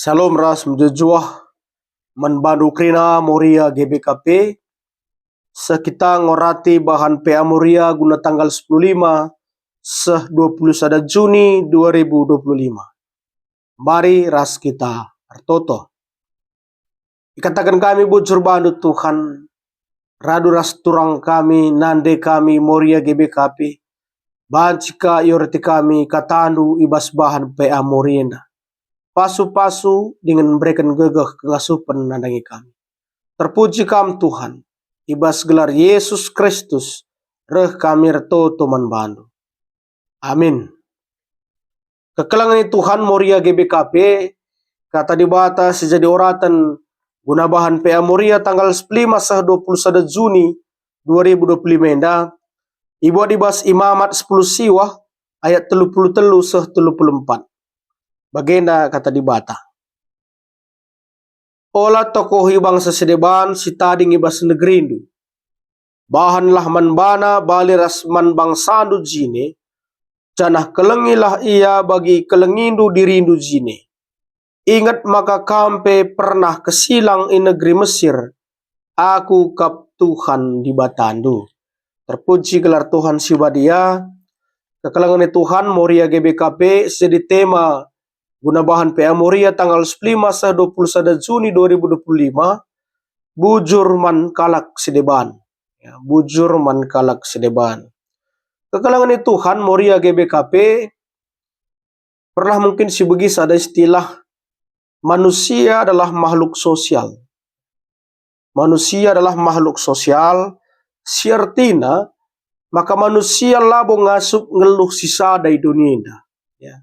Shalom ras menjujuah menbandu krina Moria GBKP sekita ngorati bahan PA Moria guna tanggal 15 21 Juni 2025. Mari ras kita artoto. Ikatakan kami bujur bandu Tuhan, radu ras turang kami, nande kami Moria GBKP, bancika yorti kami katandu ibas bahan PA Moria. Pasu-pasu dengan memberikan gegah kengasupan nandangi kami. Terpuji kami Tuhan, ibas gelar Yesus Kristus, reh kami reto toman bandu. Amin. Kekelangan Tuhan Moria GBKP, kata dibata sejadi oratan guna bahan PA Moria tanggal 5 21 Juni 2025 enda, ibu dibas imamat 10 siwah ayat 33 34. Bagenda kata dibata. Ola tokohi bangsa sedeban si tading ibas negerindu. Bahanlah manbana bali rasman bangsandu jine. Janah kelengilah ia bagi kelengindu dirindu jine. Ingat maka kampe pernah kesilang in negeri Mesir. Aku kap Tuhan di batandu. Terpuji gelar Tuhan sibadia. Kekelangan Tuhan Moria GBKP jadi tema guna bahan PA Moria tanggal 5 21 Juni 2025, bujur man kalak sedeban. Ya, bujur man kalak sedeban. Kekelangan Tuhan Moria GBKP, pernah mungkin si begis ada istilah manusia adalah makhluk sosial. Manusia adalah makhluk sosial, siartina maka manusia labo ngasup ngeluh sisa dari dunia ini. Ya.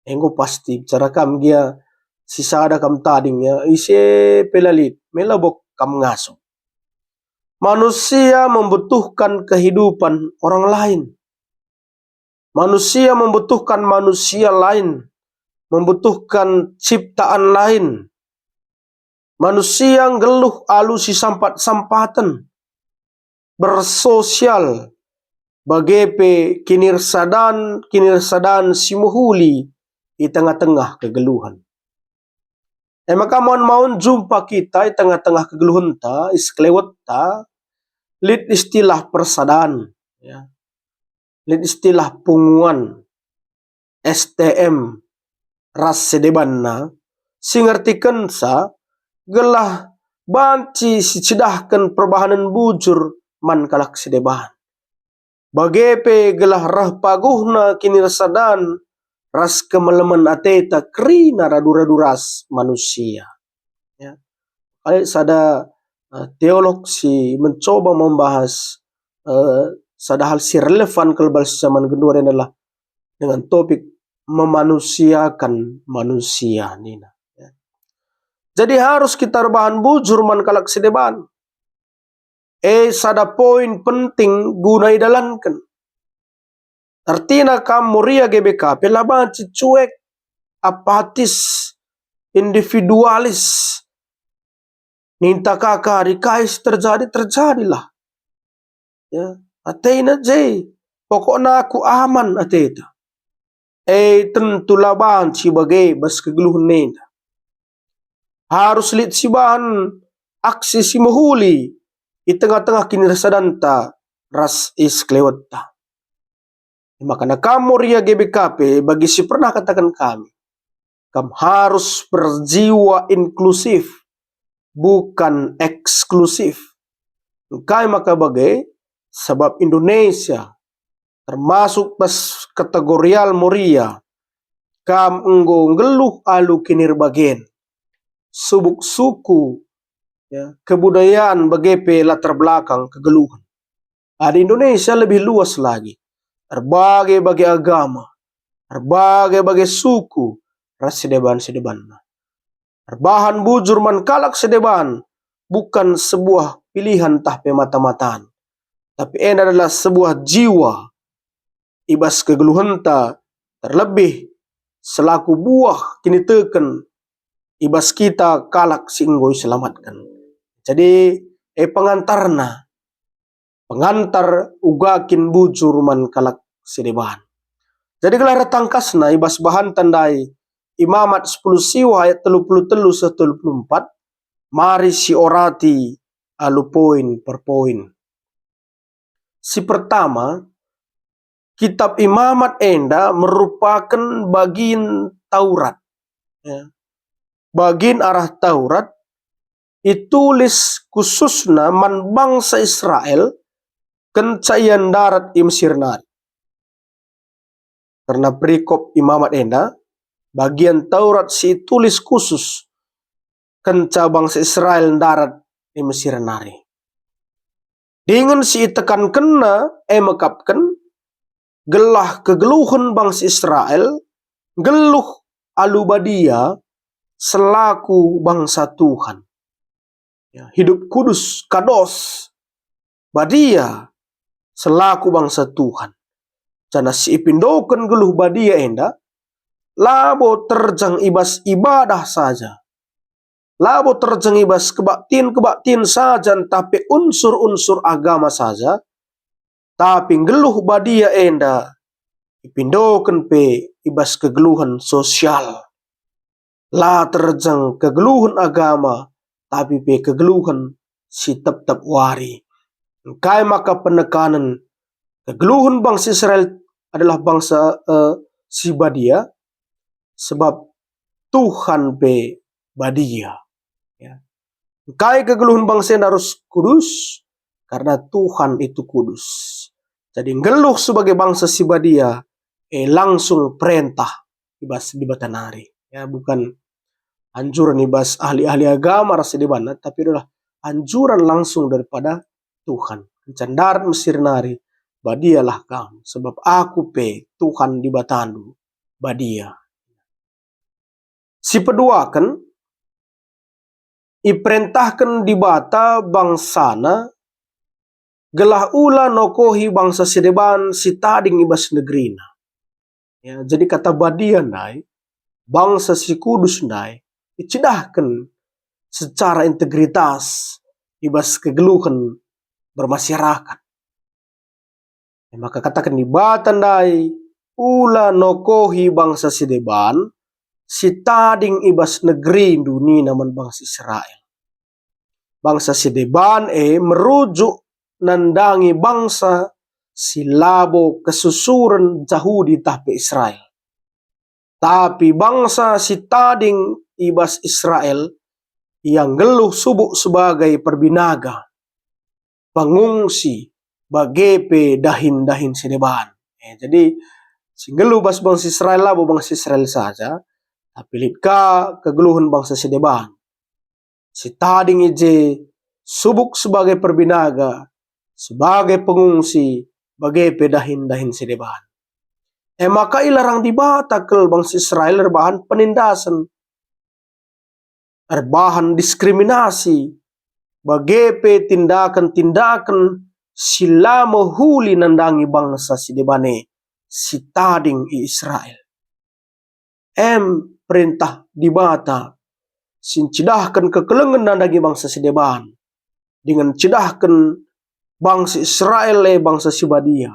Engko pasti cara kam dia sisa ada kam tading ya ise pelalit melabok kam ngaso. Manusia membutuhkan kehidupan orang lain. Manusia membutuhkan manusia lain, membutuhkan ciptaan lain. Manusia ngeluh alu si sampat-sampatan bersosial bagepe kinirsadan simuhuli di tengah-tengah kegeluhan. Maka mohon jumpa kita di tengah-tengah kegeluhan ta, isklewet ta, lid istilah persadaan, ya. Lid istilah punguan, STM, ras sedebanna, singertikan sa, gelah banci si cidahkan perbahanan bujur man kalak sedeban. Bagepe gelah rah paguhna kinirsadan, ras kemeleman ateta krina radu-radu ras manusia. Ya. Kali sada teolog si mencoba membahas sada hal si relevan kalbal zaman kedua adalah dengan topik memanusiakan manusia nina. Ya. Jadi harus kita rebahan bujur man kalak sedeban. Sada poin penting guna idalankan. Artinya kam Moria GBKP laban cuek, apatis, individualis. Ninta kakari kais terjadilah. Ya, atena jay, pokoknya aku aman ateta. Tentu laban sebagai bas kegeluhan nena. Harus lihat si bahan aksi si mahuli di tengah-tengah kinirasadanta ras is klewata. Makanya kamu Moria GBKP bagi si pernah katakan kami, kamu harus berjiwa inklusif, bukan eksklusif. Kami maka bagai sebab Indonesia termasuk pas kategorial Moria, kamu ngeluh alu kinir bagian, subuk suku, ya, kebudayaan bagai latar belakang kegeluhan. Ada Indonesia lebih luas lagi. Berbagai agama, berbagai suku, ras sedeban. Berbahan bujur man kalak sedeban, bukan sebuah pilihan tah pemata-mataan, tapi ini adalah sebuah jiwa, ibas kegeluhan ta, terlebih selaku buah kini teken, ibas kita kalak singgoy selamatkan. Jadi, pengantar ugakin bujur man kalak sedeban. Jadi gelar tangkasna ibas bahan tandai Imamat 10 siwa ayat 33-34. Mari si orati alu poin per poin. Si pertama, kitab Imamat enda merupakan bagian Taurat. Ya. Bagian arah Taurat ditulis khususnya man bangsa Israel kencayan darat i Mesir nari. Karena perikop Imamat enda bagian Taurat si tulis khusus kenca bangsa Israel darat i Mesir nari. Dengan si tekan kena mekapkan gelah kegeluhan bangsa Israel geluh alubadia selaku bangsa Tuhan. Ya, hidup kudus kados badia selaku bangsa Tuhan. Jana si ipindokan geluh badia enda labo terjang ibas ibadah saja. Labo terjang ibas kebaktin saja, tapi unsur-unsur agama saja. Tapi geluh badia enda ipindokan pe ibas kegeluhan sosial. La terjang kegeluhan agama, tapi pe kegeluhan si tetap wari. Kai maka penekanan kegeluhan bangsa Israel adalah bangsa si badia, sebab Tuhan pe badia. Ya. Kai kegeluhan bangsa harus kudus, karena Tuhan itu kudus. Jadi ngeluh sebagai bangsa si badia, langsung perintah ibas di batanari. Ya, bukan anjuran ibas ahli-ahli agama rasa di mana, tapi adalah anjuran langsung daripada Tuhan. Kencandaran Mesir nari, badialah kamu, sebab aku pe Tuhan di batandu, badia. Si kedua kan, iperintahkan di bata bangsana, gelah ula nokohi bangsa sedeban si tading ibas negrina. Ya, jadi kata badia nai, bangsa si kudus nai, dicidahkan secara integritas ibas kegeluhan bermasyarakat. Ya, maka katakan di batandai ula nokohi bangsa sideban si tading ibas negeri dunia naman bangsa Israel. Bangsa sideban merujuk nandangi bangsa silabo kesusuran Yahudi tahpe Israel. Tapi bangsa si tading ibas Israel yang geluh subuk sebagai perbinaga, pengungsi, bagepe dahin-dahin sideban. Jadi si geluh bas bangsa Israel labo bangsa Israel saja, tapi litka kegeluhan bangsa sideban. Si tading ije subuk sebagai perbinaga, sebagai pengungsi, bagepe dahin-dahin sideban. Maka ilarang dibata kel bangsa Israel erbahan penindasan, erbahan diskriminasi, bagepe tindakan-tindakan sila mahuli nandangi bangsa sidebane si tading i Israel. Perintah dibata sincidahkan kekelengan nandangi bangsa sideban dengan cidahkan bangsa Israel bangsa sibadia.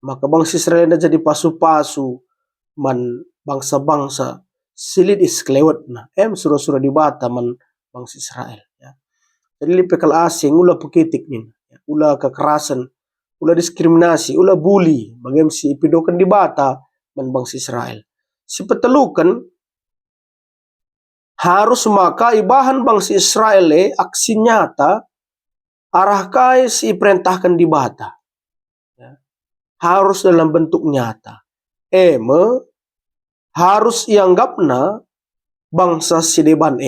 Maka bangsa Israel jadi pasu-pasu man bangsa-bangsa silid isklewat na surah-surah dibata man bangsa Israel. Ya. Jadi lipekal asing ula pukitik nin, ya. Ula kekerasan, ula diskriminasi, ula bully, bagaimana si pidokan dibata man bangsa Israel. Si petelukan harus maka ibahan bangsa Israel aksi nyata arah kai si perintahkan dibata. Harus dalam bentuk nyata. Harus ianggapna bangsa sideban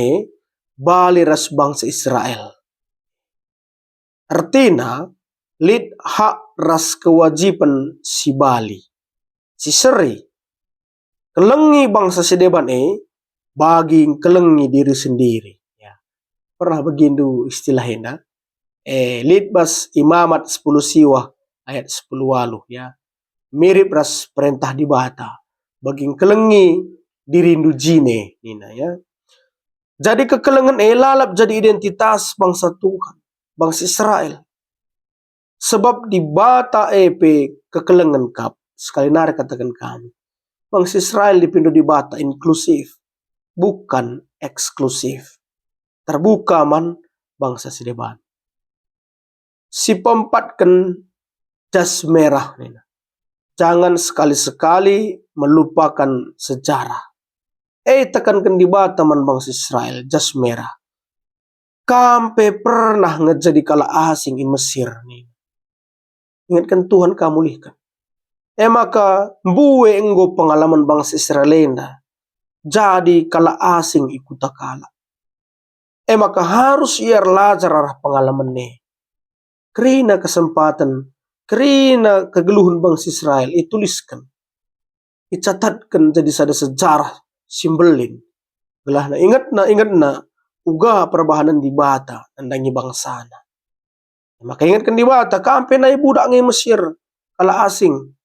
baliras bangsa Israel. Artinya, lid hak ras kewajiban si bali. Si seri. Kelengi bangsa sideban bagi kelengi diri sendiri. Ya. Pernah begitu istilahnya. Lid bas Imamat 10 siwah ayat 10 waluh ya. Mirip ras perintah dibata. Baging kelengi dirindu jine nina ya. Jadi kekelengan lalap jadi identitas bangsa Tuhan, bangsa Israel. Sebab dibata kekelengan kap sekali nari katakan kami. bangsa Israel dipindo di bata inklusif, bukan eksklusif. Terbuka man bangsa Sideban. Si pempatkan jas merah nina. Jangan sekali-sekali melupakan sejarah. Tekankan di bata man bangsa Israel jas merah. Kampe pernah ngejadi kala asing di Mesir nih. Ingatkan Tuhan kamulihkan. Maka buwe enggo pengalaman bangsa Israelenda jadi kala asing ikuta kala. Maka harus ia lajar arah pengalaman nih. Kerina kesempatan, kerina kegeluhan bangsa Israel ituliskan. Dicatatkan jadi sada sejarah simbelin. Gelah ingat na uga perbahanan di bata nandangi bangsana. Maka ingatkan di bata kampe na budak ngai Mesir kala asing.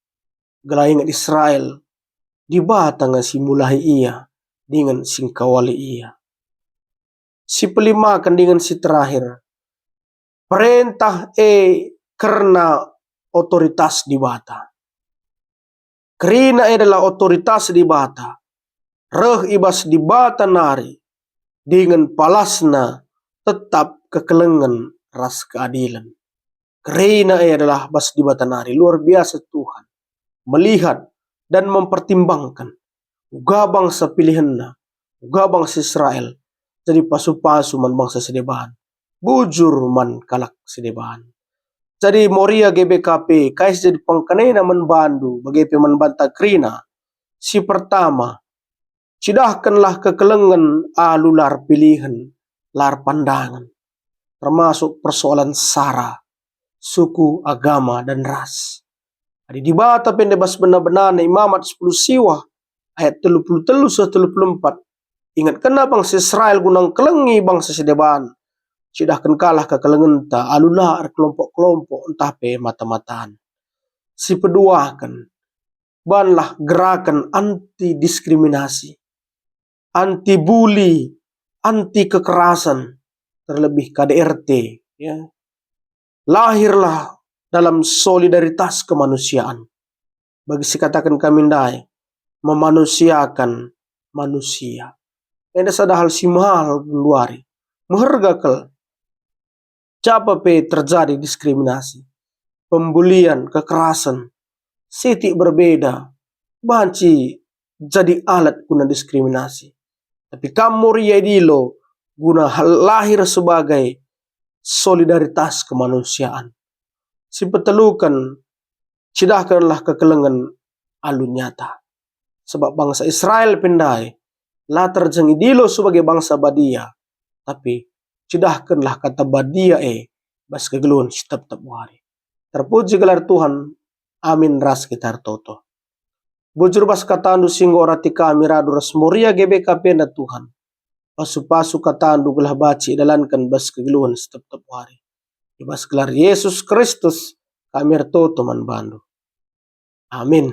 Gelah ingat Israel di bata nga simulahi ia dengan singkawali ia. Si pelima kan dengan si terakhir. Perintah karena otoritas di bata. Kerina adalah otoritas di bata. Reh ibas di bata nari. Dengan palasna tetap kekelengan ras keadilan. Kerina adalah bas di bata nari. Luar biasa Tuhan. Melihat dan mempertimbangkan. Uga bangsa pilihanna. Uga bangsa Israel. Jadi pasu-pasu man bangsa Sideban. Bujur man kalak Sideban. Jadi Moria GBKP. Kais jadi pangkanena man bandu. Bagi man banta kerina. Si pertama. Cidahkanlah kekelengan alular pilihan. Lar pandangan. Termasuk persoalan sara. Suku, agama, dan ras. Di bata pendebas benar-benar Imamat 10 siwah ayat 33-34. Ingat kena bangsa Israel gunang kelengi bangsa Sideban. Cidahkan kalah kekelengan ta alular kelompok-kelompok entah pe mata-mataan. Si peduakan banlah gerakan anti diskriminasi, anti bully, anti kekerasan, terlebih KDRT ya. Lahirlah dalam solidaritas kemanusiaan. Bagi si katakan kami ndai, memanusiakan manusia. Ada sada hal simahal luari. Menghargakan. Siapa pe terjadi diskriminasi, pembulian, kekerasan, sitik berbeda, banci jadi alat guna diskriminasi. Tapi kamu riadilo guna lahir sebagai solidaritas kemanusiaan. Si petelukan, cidahkanlah kekelengan alun nyata. Sebab bangsa Israel pendai, lah terjengi dilo sebagai bangsa badia. Tapi, cidahkanlah kata badia bas kegeluhan setiap hari. Terpuji gelar Tuhan, amin ras kita toto. Bujur bas katandu singgo orati kami radu ras Moria GBKP na Tuhan. Pasu-pasu katandu gelah baci dalankan bas kegeluhan setiap hari. Ibas gelar Yesus Kristus kami ertoto man bandu. Amin.